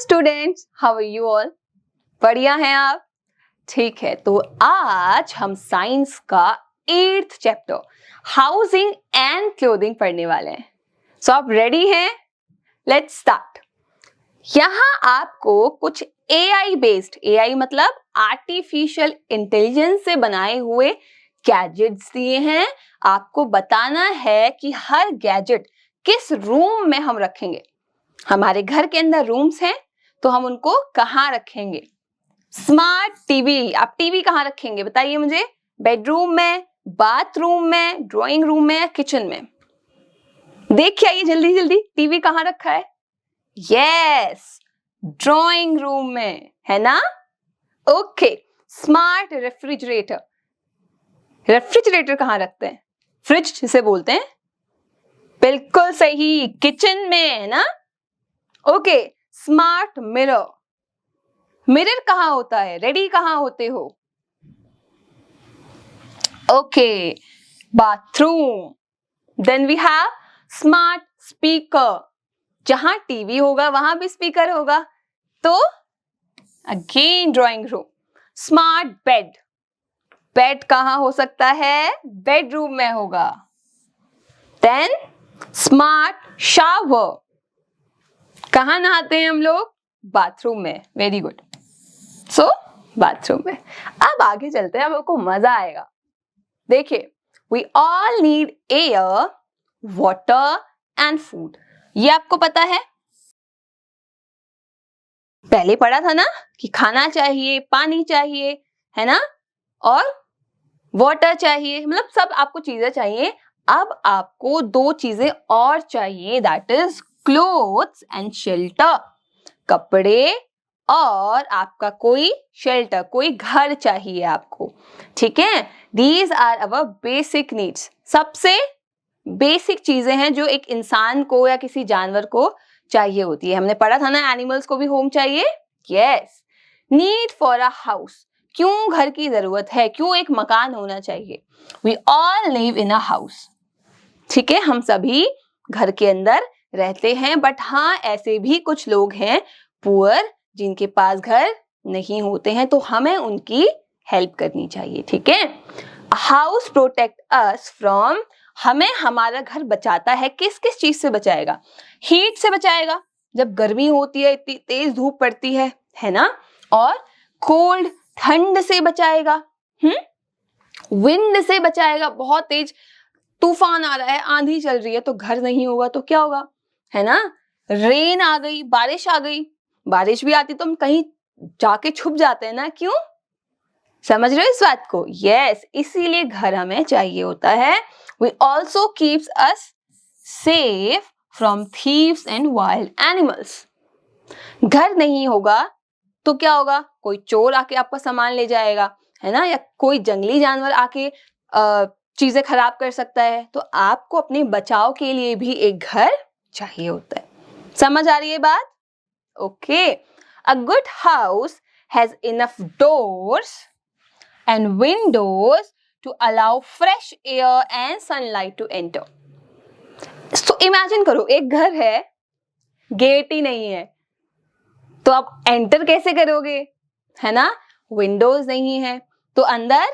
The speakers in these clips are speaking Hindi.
Students, how are you all? बढ़िया हैं आप? ठीक है, तो आज हम साइंस का 8th chapter housing and clothing पढ़ने वाले हैं। सो आप रेडी हैं? Let's start. यहाँ आपको कुछ AI बेस्ड, AI मतलब आर्टिफिशियल इंटेलिजेंस से बनाए हुए गैजेट्स दिए हैं। आपको बताना है कि हर गैजेट किस रूम में हम रखेंगे। हमारे घर के अंदर रूम्स हैं तो हम उनको कहाँ रखेंगे? स्मार्ट टीवी, आप टीवी कहाँ रखेंगे बताइए मुझे? बेडरूम में, बाथरूम में, ड्राइंग रूम में या किचन में? देखिए आइए जल्दी जल्दी, टीवी कहाँ रखा है? यस, ड्राइंग रूम में, है ना? ओके, स्मार्ट रेफ्रिजरेटर, रेफ्रिजरेटर कहाँ रखते हैं? फ्रिज जिसे बोलते हैं। बिल्कुल सही, किचन में, है ना? ओके, स्मार्ट मिरर, मिरर कहाँ होता है? रेडी कहाँ होते हो? Okay, bathroom. Then we have smart speaker, जहां टीवी होगा वहां भी स्पीकर होगा, तो again drawing room. Smart bed, bed कहाँ हो सकता है? बेडरूम में होगा। देन स्मार्ट शावर, कहाँ नहाते हैं हम लोग? बाथरूम में। Very good. सो बाथरूम में। अब आगे चलते हैं, अब आपको मजा आएगा। देखिए, we all need air, water and food. ये आपको पता है? पहले पढ़ा था ना कि खाना चाहिए, पानी चाहिए, है ना? और वाटर चाहिए, मतलब सब आपको चीजें चाहिए। अब आपको दो चीजें और चाहिए, that is clothes and shelter. कपड़े और आपका कोई शेल्टर, कोई घर चाहिए आपको। ठीक है, these are our basic needs. सबसे बेसिक चीजें हैं जो एक इंसान को या किसी जानवर को चाहिए होती है। हमने पढ़ा था ना, एनिमल्स को भी होम चाहिए। Yes, need for a house, क्यों घर की जरूरत है, क्यों एक मकान होना चाहिए? We all live in a house. ठीक है, हम सभी घर के अंदर रहते हैं, बट हाँ ऐसे भी कुछ लोग हैं पुअर, जिनके पास घर नहीं होते हैं, तो हमें उनकी हेल्प करनी चाहिए। ठीक है, हाउस प्रोटेक्ट अस फ्रॉम, हमें हमारा घर बचाता है। किस किस चीज से बचाएगा? हीट से बचाएगा, जब गर्मी होती है, इतनी तेज धूप पड़ती है ना? और कोल्ड, ठंड से बचाएगा। विंड से बचाएगा, बहुत तेज तूफान आ रहा है, आंधी चल रही है, तो घर नहीं होगा तो क्या होगा, है ना? रेन आ गई, बारिश आ गई, बारिश भी आती तो हम कहीं जाके छुप जाते हैं ना, क्यों? समझ रहे हो इस बात को? यस, इसीलिए घर हमें चाहिए होता है। We also keeps us safe from thieves and wild animals. घर नहीं होगा तो क्या होगा? कोई चोर आके आपका सामान ले जाएगा, है ना? या कोई जंगली जानवर आके चीजें खराब कर सकता है। तो आपको अपने बचाव के लिए भी एक घर चाहिए होता है। समझ आ रही है बात? Okay, a good house has enough doors and windows to allow fresh air and sunlight to enter. तो इमेजिन करो, एक घर है, गेट ही नहीं है, तो आप एंटर कैसे करोगे? है ना? विंडोज नहीं है तो अंदर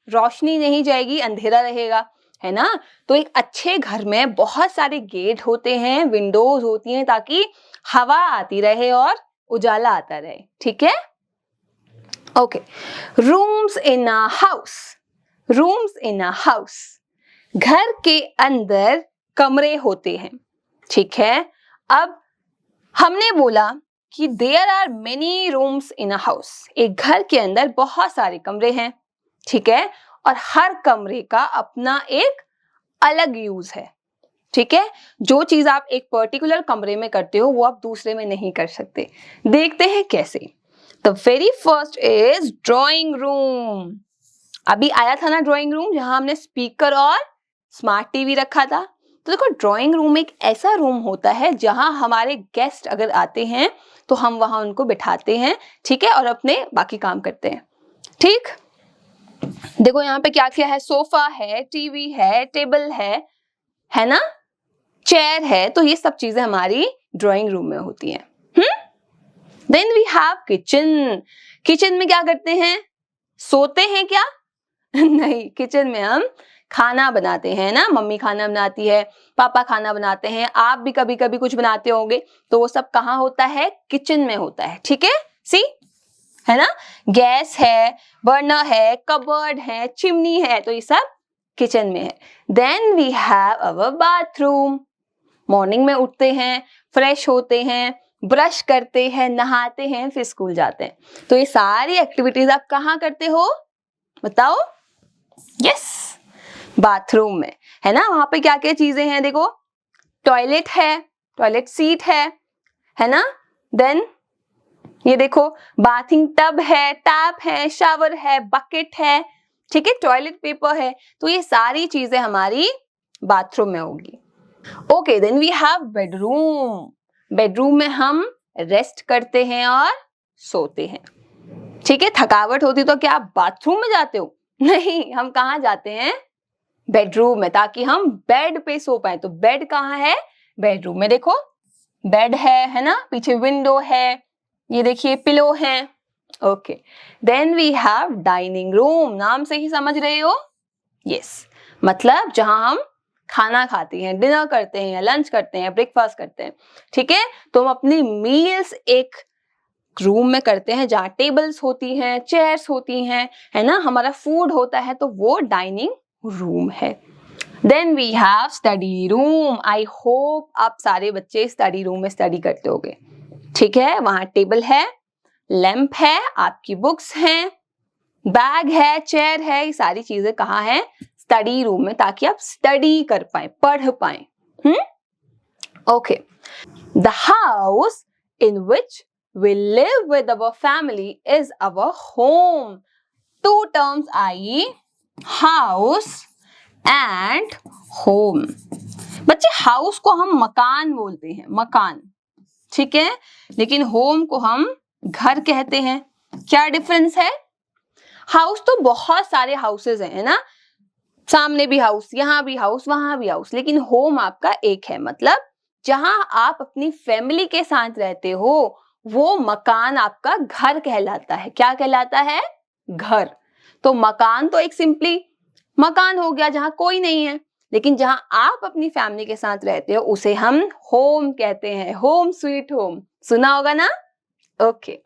रोशनी नहीं जाएगी, अंधेरा रहेगा, है ना? तो एक अच्छे घर में बहुत सारे गेट होते हैं, विंडोज होती हैं, ताकि हवा आती रहे और उजाला आता रहे। ठीक है, okay. Rooms in a house, rooms in a house, घर के अंदर कमरे होते हैं। ठीक है, अब हमने बोला कि there are many rooms in a house, एक घर के अंदर बहुत सारे कमरे हैं। ठीक है, और हर कमरे का अपना एक अलग यूज है। ठीक है, जो चीज आप एक पर्टिकुलर कमरे में करते हो वो आप दूसरे में नहीं कर सकते। देखते हैं कैसे। The very first is drawing room. अभी आया था ना ड्राइंग रूम, जहां हमने स्पीकर और स्मार्ट टीवी रखा था। तो देखो, ड्राइंग रूम एक ऐसा रूम होता है जहां हमारे गेस्ट अगर आते हैं तो हम वहां उनको बिठाते हैं। ठीक है, और अपने बाकी काम करते हैं। ठीक, देखो यहाँ पे क्या क्या है, सोफा है, टीवी है, टेबल है ना, चेयर है, तो ये सब चीजें हमारी ड्राइंग रूम में होती हैं। Then we have kitchen. Kitchen में क्या करते हैं? सोते हैं क्या? नहीं, किचन में हम खाना बनाते हैं ना। मम्मी खाना बनाती है, पापा खाना बनाते हैं, आप भी कभी कभी कुछ बनाते होंगे, तो वो सब कहाँ होता है? किचन में होता है। ठीक है, सी है ना। गैस है, बर्नर है, कबर्ड है, चिमनी है, तो ये सब किचन में है। Then we have our bathroom. Morning में उठते हैं, फ्रेश होते हैं, ब्रश करते हैं, नहाते हैं, फिर स्कूल जाते हैं। तो ये सारी एक्टिविटीज आप कहाँ करते हो? बताओ। यस, बाथरूम में, है ना। वहां पे क्या क्या चीजें हैं? देखो, टॉयलेट है, टॉयलेट सीट है ना। देन ये देखो, बाथिंग टब है, टैप है, शावर है, बकेट है, ठीक है, टॉयलेट पेपर है। तो ये सारी चीजें हमारी बाथरूम में होगी। Okay, then we have bedroom. Bedroom में हम रेस्ट करते हैं और सोते हैं। ठीक है, थकावट होती तो क्या आप बाथरूम में जाते हो? नहीं, हम कहाँ जाते हैं? बेडरूम में, ताकि हम बेड पे सो पाए। तो बेड कहाँ है? बेडरूम में। देखो, बेड है ना, पीछे विंडो है, ये देखिए पिलो है। Okay, then we have dining room. नाम से ही समझ रहे हो? यस, मतलब जहां हम खाना खाते हैं, डिनर करते हैं, लंच करते हैं, ब्रेकफास्ट करते हैं। ठीक है, तो हम अपनी मील्स एक रूम में करते हैं जहाँ टेबल्स होती हैं, चेयर्स होती हैं, है ना, हमारा फूड होता है, तो वो डाइनिंग रूम है। Then we have study room. I hope आप सारे बच्चे स्टडी रूम में स्टडी करते होंगे। ठीक है, वहां टेबल है, लैंप है, आपकी बुक्स हैं, बैग है, चेयर है, ये सारी चीजें कहाँ है? स्टडी रूम में, ताकि आप स्टडी कर पाए, पढ़ पाए। Okay, the house in which we live with our family is our home. Two terms I, house and home. बच्चे, हाउस को हम मकान बोलते हैं, मकान, ठीक है, लेकिन होम को हम घर कहते हैं। क्या डिफरेंस है? हाउस तो बहुत सारे हाउसेज हैं, है ना, सामने भी हाउस, यहाँ भी हाउस, वहां भी हाउस, लेकिन होम आपका एक है। मतलब जहां आप अपनी फैमिली के साथ रहते हो, वो मकान आपका घर कहलाता है। क्या कहलाता है? घर। तो मकान तो एक सिंपली मकान हो गया जहां कोई नहीं है, लेकिन जहां आप अपनी फैमिली के साथ रहते हो उसे हम होम कहते हैं। होम स्वीट होम, सुना होगा ना। Okay,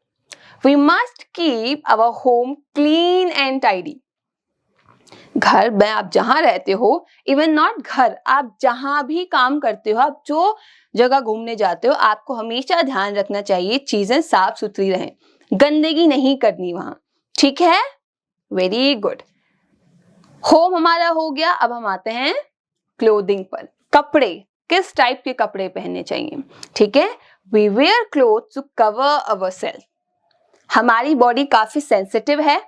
we must keep our home clean and tidy. घर में आप जहां रहते हो, इवन नॉट घर, आप जहां भी काम करते हो, आप जो जगह घूमने जाते हो, आपको हमेशा ध्यान रखना चाहिए चीजें साफ सुथरी रहें, गंदगी नहीं करनी वहां। ठीक है, वेरी गुड। होम हमारा हो गया। अब हम आते हैं क्लोथिंग पर। कपड़े, किस टाइप के कपड़े पहनने चाहिए? ठीक है, we wear cloth to cover our self. हमारी बॉडी काफी सेंसिटिव है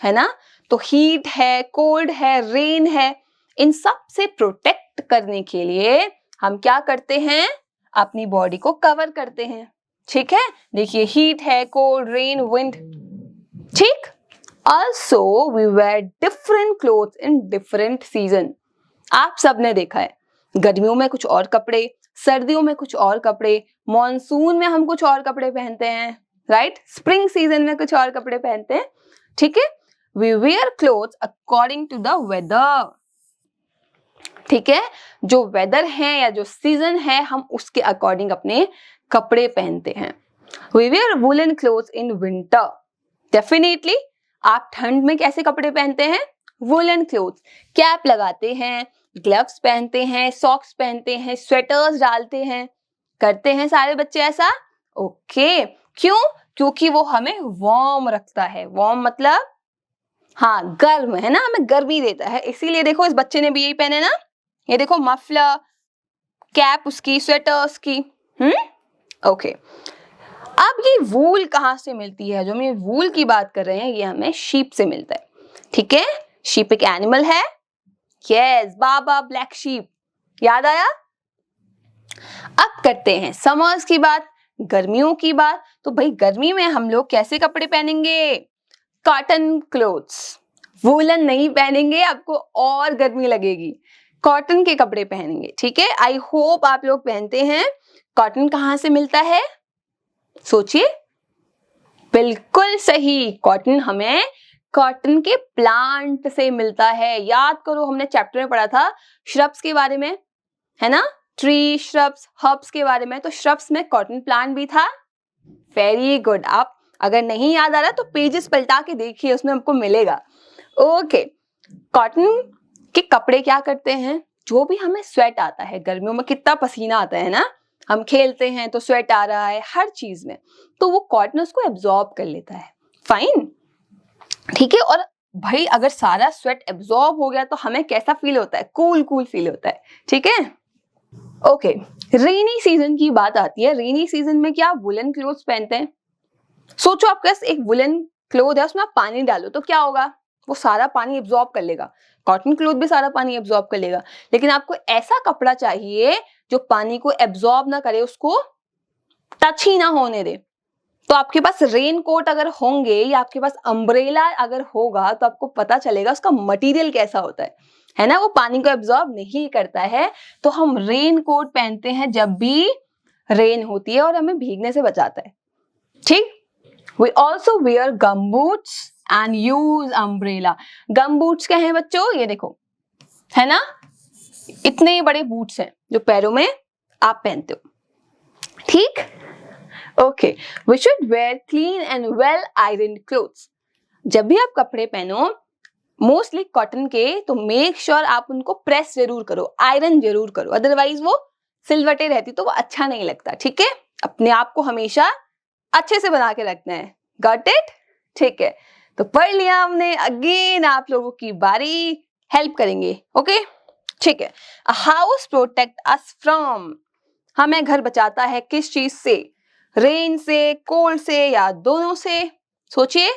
ना, तो हीट है, कोल्ड है, रेन है, इन सब से प्रोटेक्ट करने के लिए हम क्या करते हैं? अपनी बॉडी को कवर करते हैं। ठीक है, देखिए, हीट है, कोल्ड, रेन, विंड, ठीक। Also we wear different clothes in different season. आप सबने देखा है, गर्मियों में कुछ और कपड़े, सर्दियों में कुछ और कपड़े, मॉनसून में हम कुछ और कपड़े पहनते हैं, राइट, स्प्रिंग सीजन में कुछ और कपड़े पहनते हैं। ठीक है, we wear clothes according to the weather. ठीक है, जो वेदर है या जो सीजन है, हम उसके अकॉर्डिंग अपने कपड़े पहनते हैं। We wear woollen clothes in winter. Definitely, आप ठंड में कैसे कपड़े पहनते हैं? वुलन क्लोथ्स, कैप लगाते हैं, ग्लव्स पहनते हैं, सॉक्स पहनते हैं, स्वेटर्स डालते हैं, करते हैं सारे बच्चे ऐसा। ओके, क्यों? क्योंकि वो हमें वार्म रखता है। वार्म मतलब हाँ, गर्म, है ना, हमें गर्मी देता है। इसीलिए देखो, इस बच्चे ने भी यही पहने ना, ये देखो, मफलर, कैप उसकी, स्वेटर उसकी। ओके, अब ये वूल कहाँ से मिलती है? जो हम ये वूल की बात कर रहे हैं, ये हमें शीप से मिलता है। ठीक है, शीप एक एनिमल है। यस, बाबा ब्लैक शीप, याद आया। अब करते हैं समर्स की बात, गर्मियों की बात। तो भाई, गर्मी में हम लोग कैसे कपड़े पहनेंगे? कॉटन क्लोथ्स, वूलन नहीं पहनेंगे, आपको और गर्मी लगेगी। कॉटन के कपड़े पहनेंगे। ठीक है, आई होप आप लोग पहनते हैं। कॉटन कहाँ से मिलता है? सोचिए। बिल्कुल सही। कॉटन हमें कॉटन के प्लांट से मिलता है। याद करो हमने चैप्टर में पढ़ा था श्रब्स के बारे में, है ना, ट्री, श्रब्स, हर्ब्स के बारे में। तो श्रब्स में कॉटन प्लांट भी था। Very good. आप अगर नहीं याद आ रहा तो पेजेस पलटा के देखिए, उसमें हमको मिलेगा। ओके, कॉटन के कपड़े क्या करते हैं, जो भी हमें स्वेट आता है, गर्मियों में कितना पसीना आता है ना, हम खेलते हैं तो स्वेट आ रहा है हर चीज में, तो वो कॉटन उसको एब्जॉर्ब कर लेता है। फाइन, ठीक है। और भाई अगर सारा स्वेट एब्जॉर्ब हो गया तो हमें कैसा फील होता है, कूल कूल फील होता है, ठीक है। ओके, रेनी सीजन की बात आती है। रेनी सीजन में क्या वुलन क्लोथ्स पहनते हैं। सोचो आपके पास एक वुलन क्लोथ है, उसमें आप पानी डालो तो क्या होगा, वो सारा पानी एब्जॉर्ब कर लेगा। कॉटन क्लोथ भी सारा पानी एब्जॉर्ब कर लेगा, लेकिन आपको ऐसा कपड़ा चाहिए जो पानी को एब्जॉर्ब ना करे, उसको टच ही ना होने दे। तो आपके पास रेन कोट अगर होंगे या आपके पास अम्ब्रेला अगर होगा तो आपको पता चलेगा उसका मटेरियल कैसा होता है ना, वो पानी को एब्जॉर्ब नहीं करता है। तो हम रेन कोट पहनते हैं जब भी रेन होती है और हमें भीगने से बचाता है, ठीक। We also wear gumboots and use umbrella. Gumboots क्या है बच्चों, ये देखो, है ना, इतने बड़े बूट्स हैं जो पैरों में आप पहनते हो, ठीक। Okay, we should wear clean and well ironed clothes. जब भी आप कपड़े पहनो, मोस्टली कॉटन के, तो मेक श्योर आप उनको प्रेस जरूर करो, आयरन जरूर करो, अदरवाइज वो सिलवटे रहती तो वो अच्छा नहीं लगता, ठीक है। अपने आप को हमेशा अच्छे से बना के रखना है। गॉट इट, ठीक है। तो पढ़ लिया हमने। अगेन आप लोगों की बारी, हेल्प करेंगे, ओके, ठीक है। A house protect us from, हमें घर बचाता है किस चीज से, रेन से, कोल्ड से, या दोनों से। सोचिए,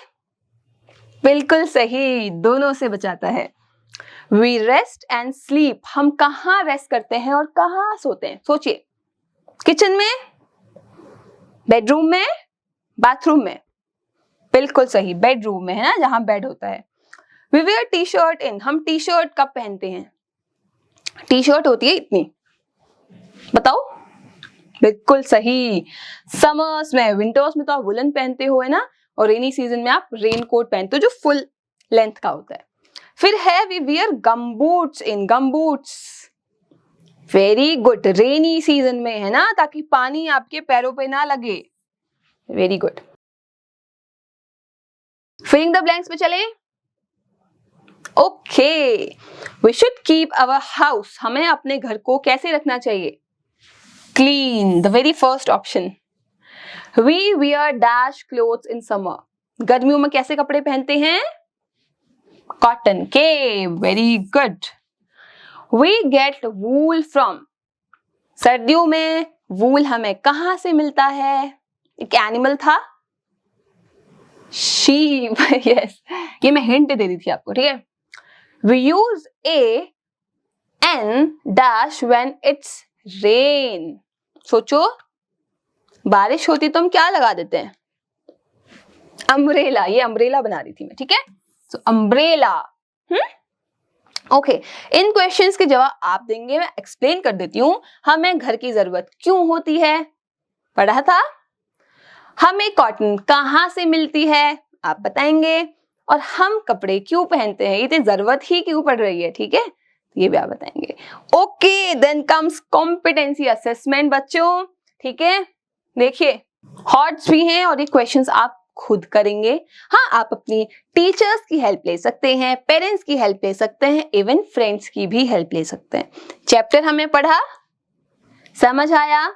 बिल्कुल सही, दोनों से बचाता है। वी रेस्ट एंड स्लीप, हम कहाँ रेस्ट करते हैं और कहाँ सोते हैं, सोचिए। किचन में, बेडरूम में, बाथरूम में। बिल्कुल सही, बेडरूम में, है ना, जहां बेड होता है। We wear T shirt in, हम टी शर्ट कब पहनते हैं, टी शर्ट होती है इतनी, बताओ। बिल्कुल सही, समर्स में, विंटर्स में तो आप वुलन पहनते हो, है ना, और रेनी सीजन में आप रेन कोट पहनते हो जो फुल लेंथ का होता है। फिर है we wear gumboots in, gumboots, very good, rainy season में, है ना, ताकि पानी आपके पैरों पे ना लगे। Very good. Filling the blanks पे चले। Okay, we should keep our house, हमें अपने घर को कैसे रखना चाहिए, clean, the very first option. We wear dash clothes in summer, गर्मियों में कैसे कपड़े पहनते हैं, कॉटन के, very good. We get wool from, सर्दियों में वूल हमें कहां से मिलता है, एक एनिमल था, शीप, यस, ये मैं हिंट दे दी थी आपको, ठीक है। We use a an dash when it's rain, सोचो, बारिश होती तो हम क्या लगा देते हैं, अम्ब्रेला, ये अम्ब्रेला बना रही थी मैं, ठीक है। सो अम्ब्रेला। ओके, इन क्वेश्चंस के जवाब आप देंगे, मैं एक्सप्लेन कर देती हूँ। हमें घर की जरूरत क्यों होती है, पढ़ा था। हमें कॉटन कहाँ से मिलती है, आप बताएंगे। और हम कपड़े क्यों पहनते हैं, इतनी जरूरत ही क्यों पड़ रही है, ठीक है, ये भी आप बताएंगे। Okay, then comes competency assessment बच्चों, ठीक है। देखिए, हॉट्स भी हैं और ये क्वेश्चंस आप खुद करेंगे। हाँ, आप अपनी टीचर्स की हेल्प ले सकते हैं, पेरेंट्स की हेल्प ले सकते हैं, इवन फ्रेंड्स की भी हेल्प ले सकते हैं। चैप्टर हमें पढ़ा, समझ आया,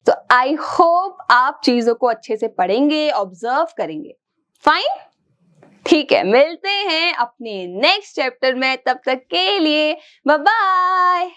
तो आई होप आप चीजों को अच्छे से पढ़ेंगे, ऑब्जर्व करेंगे। फाइन, ठीक है, मिलते हैं अपने नेक्स्ट चैप्टर में, तब तक के लिए बाय बाय।